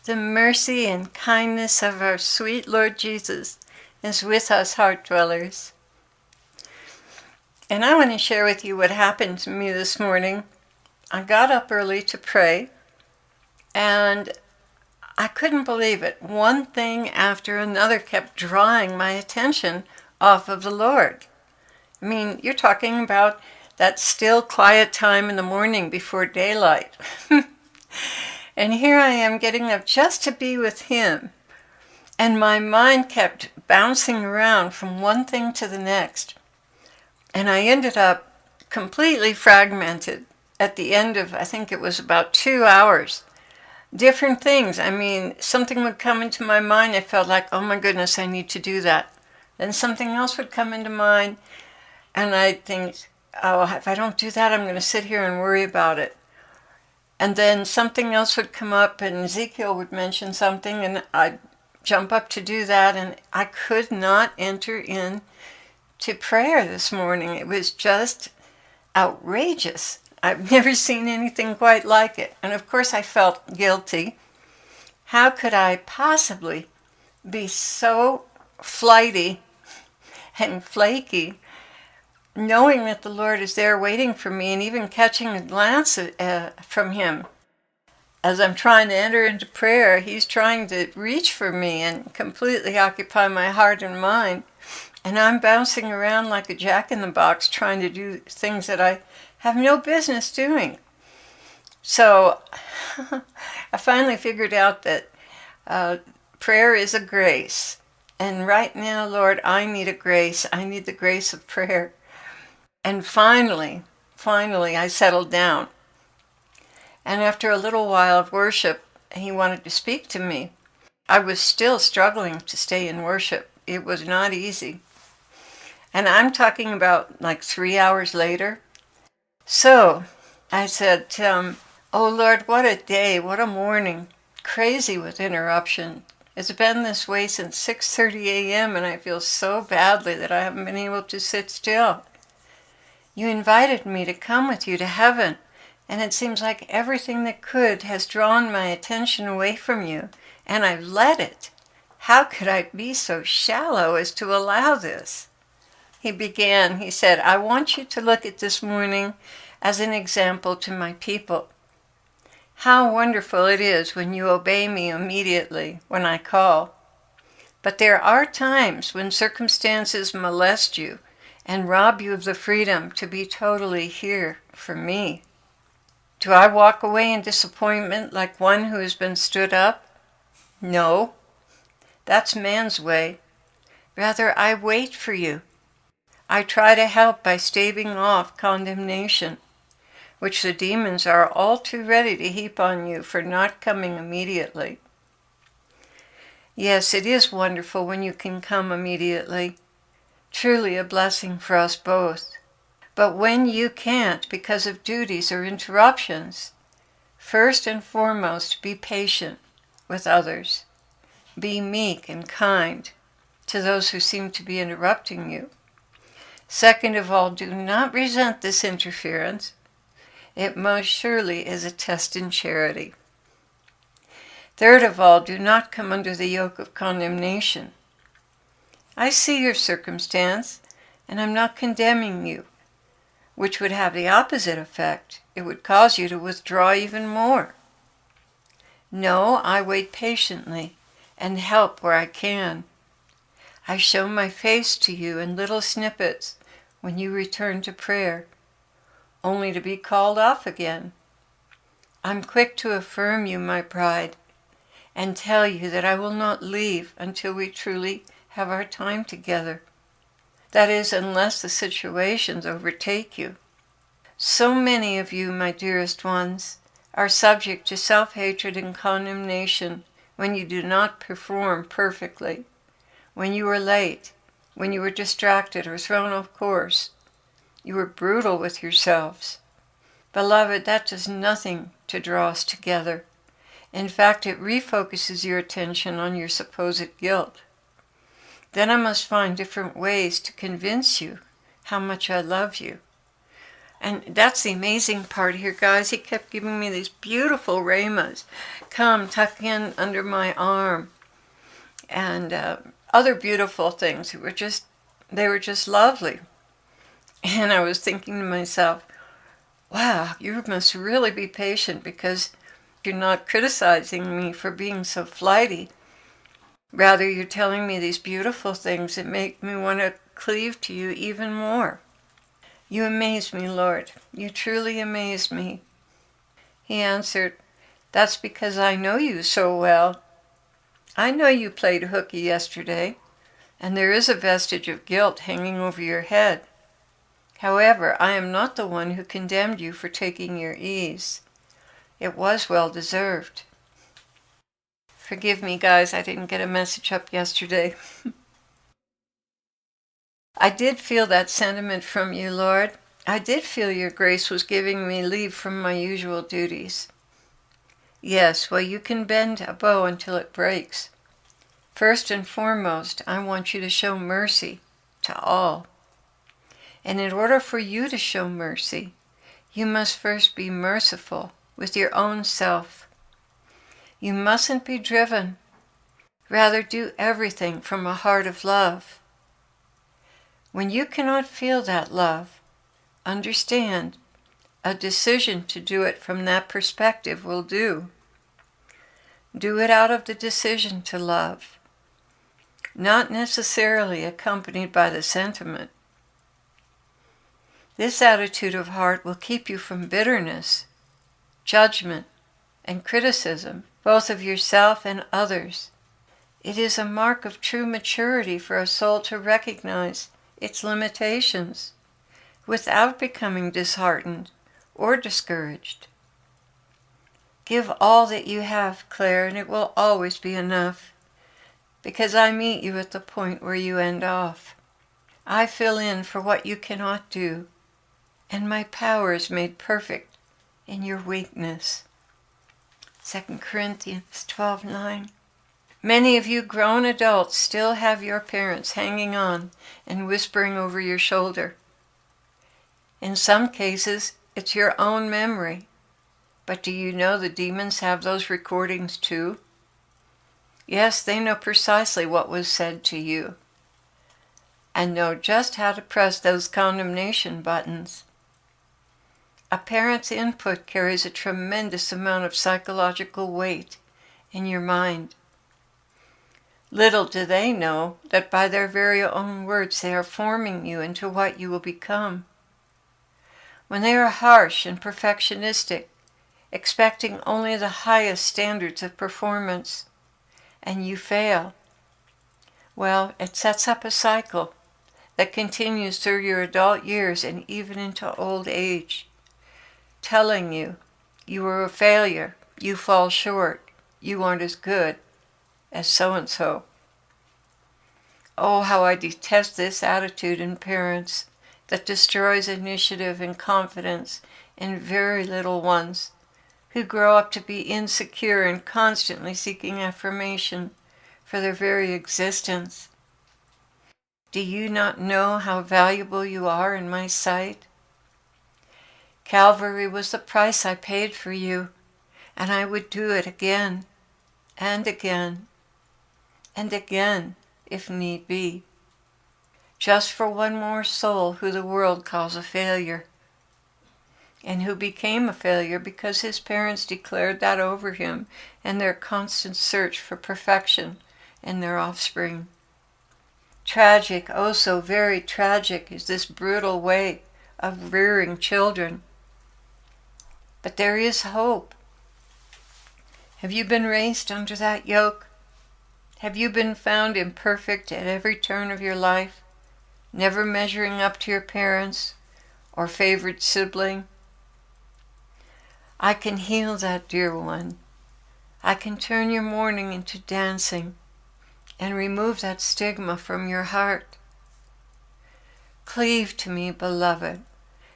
The mercy and kindness of our sweet Lord Jesus is with us heart dwellers. And I want to share with you what happened to me this morning. I got up early to pray, and I couldn't believe it. One thing after another kept drawing my attention off of the Lord. I mean, you're talking about that still, quiet time in the morning before daylight. And here I am getting up just to be with Him. And my mind kept bouncing around from one thing to the next. And I ended up completely fragmented at the end of, I think it was about 2 hours. Different things. I mean, something would come into my mind. I felt like, oh my goodness, I need to do that. Then something else would come into mind. And I'd think, oh, if I don't do that, I'm going to sit here and worry about it. And then something else would come up, and Ezekiel would mention something, and I'd jump up to do that, and I could not enter in to prayer this morning. It was just outrageous. I've never seen anything quite like it. And of course I felt guilty. How could I possibly be so flighty and flaky, knowing that the Lord is there waiting for me, and even catching a glance from Him? As I'm trying to enter into prayer, He's trying to reach for me and completely occupy my heart and mind. And I'm bouncing around like a jack-in-the-box trying to do things that I have no business doing. So I finally figured out that prayer is a grace. And right now, Lord, I need a grace. I need the grace of prayer. And finally, I settled down. And after a little while of worship, He wanted to speak to me. I was still struggling to stay in worship. It was not easy. And I'm talking about like 3 hours later. So I said, oh Lord, what a day, what a morning. Crazy with interruption. It's been this way since 6:30 a.m. and I feel so badly that I haven't been able to sit still. You invited me to come with you to heaven, and it seems like everything that could has drawn my attention away from you, and I've let it. How could I be so shallow as to allow this? He said, I want you to look at this morning as an example to my people. How wonderful it is when you obey me immediately when I call. But there are times when circumstances molest you and rob you of the freedom to be totally here for me. Do I walk away in disappointment like one who has been stood up? No, that's man's way. Rather, I wait for you. I try to help by staving off condemnation, which the demons are all too ready to heap on you for not coming immediately. Yes, it is wonderful when you can come immediately. Truly a blessing for us both. But when you can't because of duties or interruptions, first and foremost, be patient with others. Be meek and kind to those who seem to be interrupting you. Second of all, do not resent this interference. It most surely is a test in charity. Third of all, do not come under the yoke of condemnation. I see your circumstance, and I'm not condemning you, which would have the opposite effect. It would cause you to withdraw even more. No, I wait patiently and help where I can. I show my face to you in little snippets when you return to prayer, only to be called off again. I'm quick to affirm you, my bride, and tell you that I will not leave until we truly have our time together. That is, unless the situations overtake you. So many of you, my dearest ones, are subject to self-hatred and condemnation when you do not perform perfectly, when you were late, when you were distracted or thrown off course. You were brutal with yourselves. Beloved, that does nothing to draw us together. In fact, it refocuses your attention on your supposed guilt. Then I must find different ways to convince you how much I love you. And that's the amazing part here, guys. He kept giving me these beautiful rhemas. Come, tuck in under my arm. And other beautiful things. They were just lovely. And I was thinking to myself, wow, you must really be patient because you're not criticizing me for being so flighty. Rather, you're telling me these beautiful things that make me want to cleave to you even more. You amaze me, Lord. You truly amaze me. He answered, that's because I know you so well. I know you played hooky yesterday, and there is a vestige of guilt hanging over your head. However, I am not the one who condemned you for taking your ease. It was well deserved. Forgive me, guys, I didn't get a message up yesterday. I did feel that sentiment from you, Lord. I did feel your grace was giving me leave from my usual duties. Yes, well, you can bend a bow until it breaks. First and foremost, I want you to show mercy to all. And in order for you to show mercy, you must first be merciful with your own self. You mustn't be driven. Rather, do everything from a heart of love. When you cannot feel that love, understand, a decision to do it from that perspective will do. Do it out of the decision to love, not necessarily accompanied by the sentiment. This attitude of heart will keep you from bitterness, judgment, and criticism, both of yourself and others. It is a mark of true maturity for a soul to recognize its limitations without becoming disheartened or discouraged. Give all that you have, Claire, and it will always be enough, because I meet you at the point where you end off. I fill in for what you cannot do, and my power is made perfect in your weakness. 2 Corinthians 12:9. Many of you grown adults still have your parents hanging on and whispering over your shoulder. In some cases, it's your own memory. But do you know the demons have those recordings too? Yes, they know precisely what was said to you, and know just how to press those condemnation buttons. A parent's input carries a tremendous amount of psychological weight in your mind. Little do they know that by their very own words they are forming you into what you will become. When they are harsh and perfectionistic, expecting only the highest standards of performance, and you fail, well, it sets up a cycle that continues through your adult years and even into old age, telling you you are a failure, you fall short, you aren't as good as so-and-so. Oh, how I detest this attitude in parents that destroys initiative and confidence in very little ones who grow up to be insecure and constantly seeking affirmation for their very existence. Do you not know how valuable you are in my sight? Calvary was the price I paid for you, and I would do it again, and again, and again, if need be, just for one more soul who the world calls a failure, and who became a failure because his parents declared that over him and their constant search for perfection in their offspring. Tragic, oh so very tragic, is this brutal way of rearing children. But there is hope. Have you been raised under that yoke? Have you been found imperfect at every turn of your life, never measuring up to your parents or favored sibling? I can heal that, dear one. I can turn your mourning into dancing and remove that stigma from your heart. Cleave to me, beloved,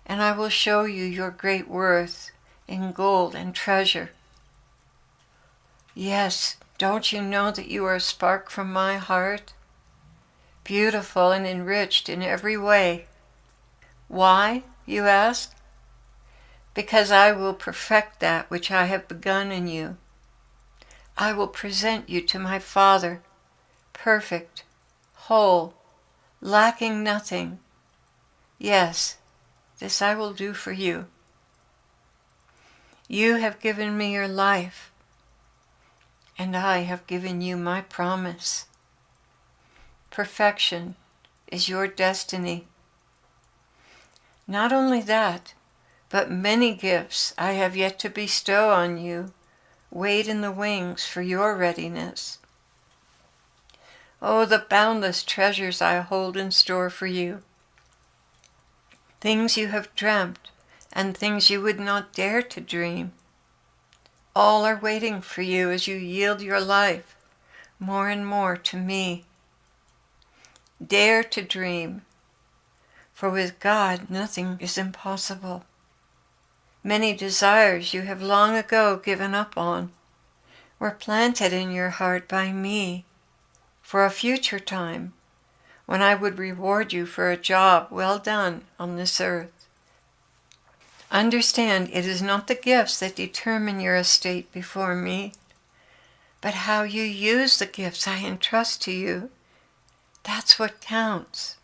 and I will show you your great worth in gold and treasure. Yes, don't you know that you are a spark from my heart, beautiful and enriched in every way? Why, you ask? because I will perfect that which I have begun in you. I will present you to my Father, perfect, whole, lacking nothing. Yes, this I will do for you. You have given me your life, and I have given you my promise. Perfection is your destiny. Not only that, but many gifts I have yet to bestow on you wait in the wings for your readiness. Oh, the boundless treasures I hold in store for you. Things you have dreamt and things you would not dare to dream. All are waiting for you as you yield your life more and more to me. Dare to dream, for with God nothing is impossible. Many desires you have long ago given up on were planted in your heart by me for a future time when I would reward you for a job well done on this earth. Understand, it is not the gifts that determine your estate before me, but how you use the gifts I entrust to you. That's what counts.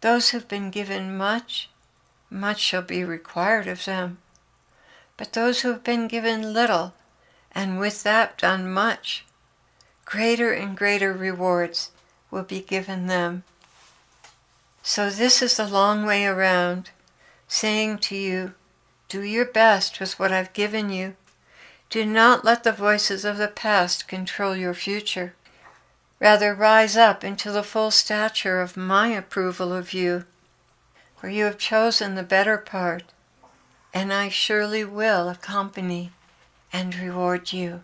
Those who've been given much, much shall be required of them. But those who have been given little, and with that done much, greater and greater rewards will be given them. So this is the long way around, saying to you, do your best with what I've given you. Do not let the voices of the past control your future. Rather rise up into the full stature of my approval of you, for you have chosen the better part, and I surely will accompany and reward you.